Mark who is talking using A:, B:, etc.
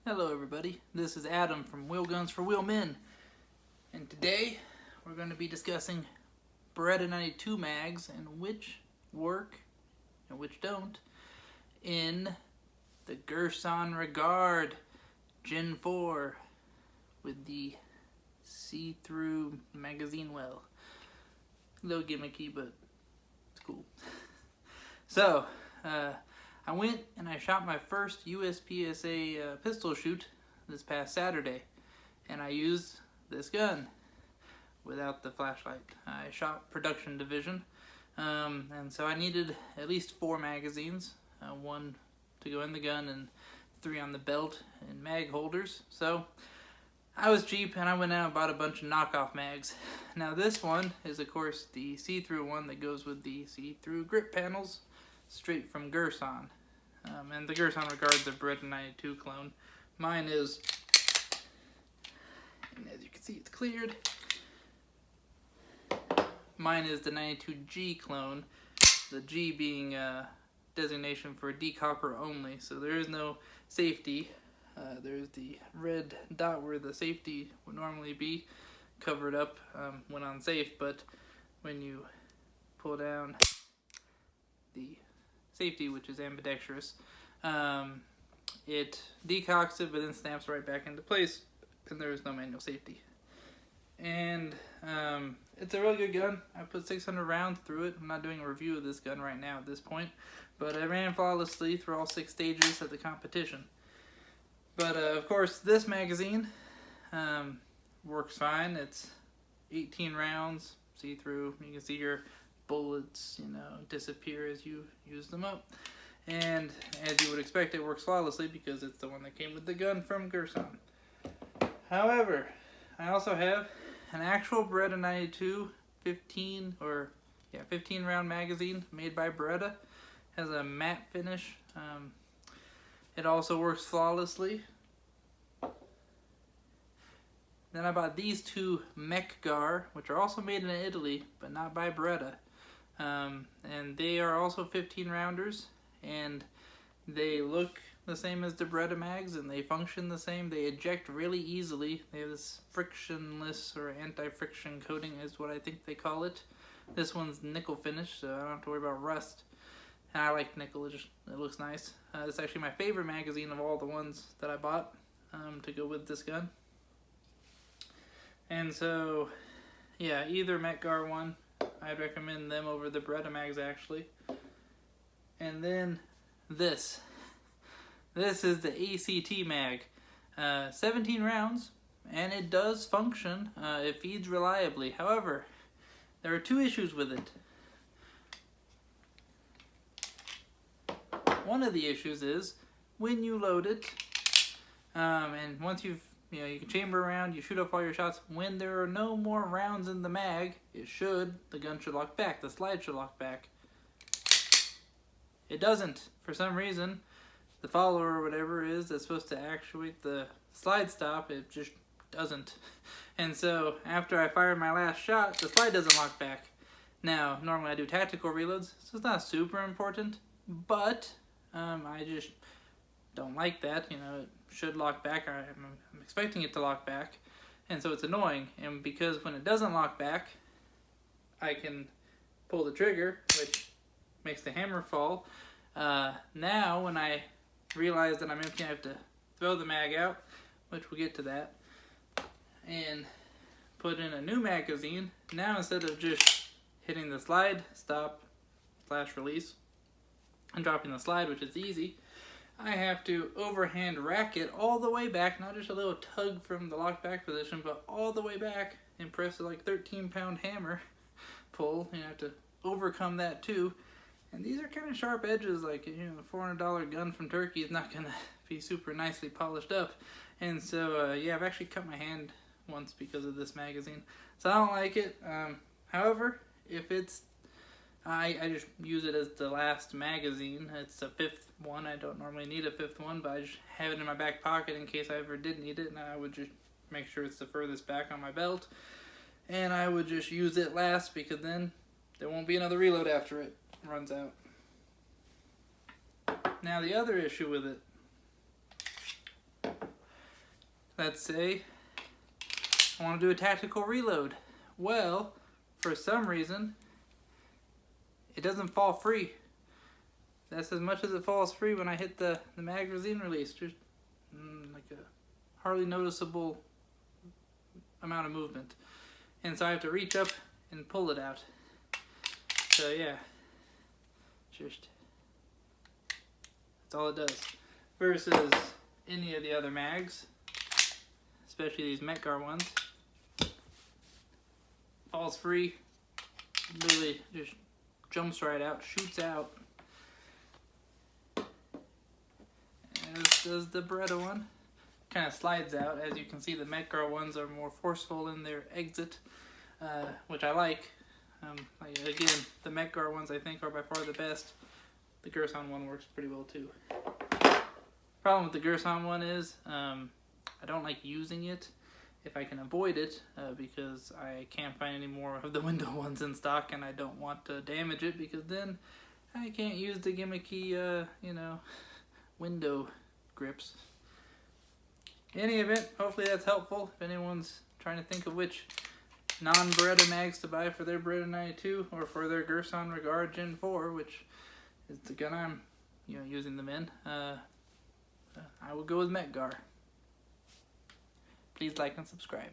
A: Hello everybody, this is Adam from Wheel Guns for Wheel Men, and today we're going to be discussing Beretta 92 mags and which work and which don't in the Girsan Regard Gen 4 with the see-through magazine well. A little gimmicky, but it's cool. So, I went and I shot my first USPSA pistol shoot this past Saturday, and I used this gun without the flashlight. I shot production division, and so I needed at least 4 magazines, 1 to go in the gun and 3 on the belt and mag holders. So I was cheap and I went out and bought a bunch of knockoff mags. Now this one is of course the see-through one that goes with the see-through grip panels, straight from Girsan. And the Girsan Regard is a Beretta 92 clone. Mine is, and as you can see it's cleared, mine is the 92G clone, the G being a designation for decocker only, so there is no safety. There's the red dot where the safety would normally be covered up when unsafe, but when you pull down the safety, which is ambidextrous, it decocks it but then snaps right back into place, and there is no manual safety. And it's a really good gun. I put 600 rounds through it. I'm not doing a review of this gun right now at this point, but I ran flawlessly through all 6 stages of the competition. But of course this magazine works fine. It's 18 rounds, see-through. You can see your bullets, disappear as you use them up. And as you would expect, it works flawlessly because it's the one that came with the gun from Girsan. However, I also have an actual Beretta 92 15 round magazine made by Beretta. Has a matte finish. It also works flawlessly. Then I bought these 2 Mec-Gar, which are also made in Italy, but not by Beretta. And they are also 15 rounders, and they look the same as the Beretta mags, and they function the same. They eject really easily. They have this frictionless or anti-friction coating is what I think they call it. This one's nickel finish, so I don't have to worry about rust. And I like nickel, it looks nice. It's actually my favorite magazine of all the ones that I bought to go with this gun. And so, yeah, either Mec-Gar one, I'd recommend them over the Beretta mags actually. And then this. This is the ACT mag. 17 rounds, and it does function. It feeds reliably. However, there are 2 issues with it. One of the issues is when you load it, and once you can chamber around, you shoot off all your shots. When there are no more rounds in the mag, the gun should lock back. The slide should lock back. It doesn't. For some reason, the follower or whatever is that's supposed to actuate the slide stop, it just doesn't. And so after I fired my last shot, the slide doesn't lock back. Now, normally I do tactical reloads, so it's not super important, but I just don't like that. It should lock back. I'm expecting it to lock back, and so it's annoying. And because when it doesn't lock back, I can pull the trigger, which makes the hammer fall. Now when I realize that I'm empty, I have to throw the mag out, which we'll get to that, and put in a new magazine. Now instead of just hitting the slide stop / release and dropping the slide, which is easy, I have to overhand rack it all the way back, not just a little tug from the lock back position, but all the way back and press a 13-pound hammer pull. You have to overcome that too. And these are kind of sharp edges, a $400 gun from Turkey is not going to be super nicely polished up. And so, yeah, I've actually cut my hand once because of this magazine. So I don't like it. However, if I just use it as the last magazine. It's a 5th one. I don't normally need a 5th one, but I just have it in my back pocket in case I ever did need it, and I would just make sure it's the furthest back on my belt. And I would just use it last because then there won't be another reload after it runs out. Now the other issue with it let's say I want to do a tactical reload. Well, for some reason, it doesn't fall free. That's as much as it falls free when I hit the magazine release. Just like a hardly noticeable amount of movement. And so I have to reach up and pull it out. So yeah, just that's all it does. Versus any of the other mags, especially these Mec-Gar ones, falls free, literally just jumps right out, shoots out. As does the Beretta one. Kind of slides out. As you can see, the Mec-Gar ones are more forceful in their exit, which I like. Again, the Mec-Gar ones I think are by far the best. The Girsan one works pretty well too. Problem with the Girsan one is I don't like using it if I can avoid it, because I can't find any more of the window ones in stock, and I don't want to damage it because then I can't use the gimmicky, window grips. In any event, hopefully that's helpful. If anyone's trying to think of which non-Beretta mags to buy for their Beretta 92 or for their Girsan Regard Gen 4, which is the gun I'm using them in, I will go with Mec-Gar. Please like and subscribe.